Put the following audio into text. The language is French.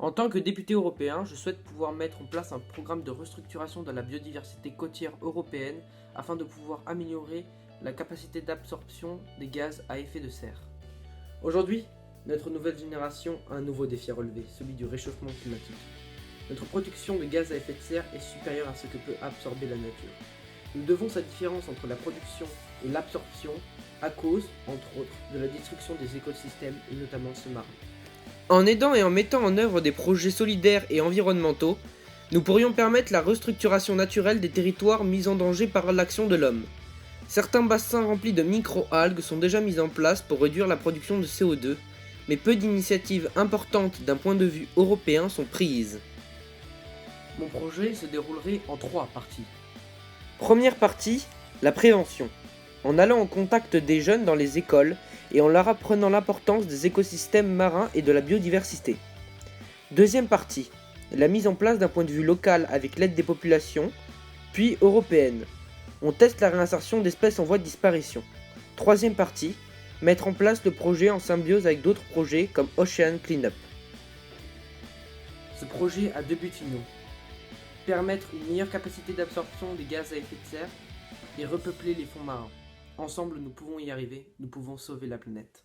En tant que député européen, je souhaite pouvoir mettre en place un programme de restructuration de la biodiversité côtière européenne afin de pouvoir améliorer la capacité d'absorption des gaz à effet de serre. Aujourd'hui, notre nouvelle génération a un nouveau défi à relever, celui du réchauffement climatique. Notre production de gaz à effet de serre est supérieure à ce que peut absorber la nature. Nous devons sa différence entre la production et l'absorption à cause, entre autres, de la destruction des écosystèmes et notamment ceux marins. En aidant et en mettant en œuvre des projets solidaires et environnementaux, nous pourrions permettre la restructuration naturelle des territoires mis en danger par l'action de l'homme. Certains bassins remplis de micro-algues sont déjà mis en place pour réduire la production de CO2, mais peu d'initiatives importantes d'un point de vue européen sont prises. Mon projet se déroulerait en 3 parties. Première partie, la prévention. En allant au contact des jeunes dans les écoles et en leur apprenant l'importance des écosystèmes marins et de la biodiversité. Deuxième partie, la mise en place d'un point de vue local avec l'aide des populations, puis européenne. On teste la réinsertion d'espèces en voie de disparition. Troisième partie, mettre en place le projet en symbiose avec d'autres projets comme Ocean Cleanup. Ce projet a 2 buts finaux. Permettre une meilleure capacité d'absorption des gaz à effet de serre et repeupler les fonds marins. Ensemble, nous pouvons y arriver, nous pouvons sauver la planète.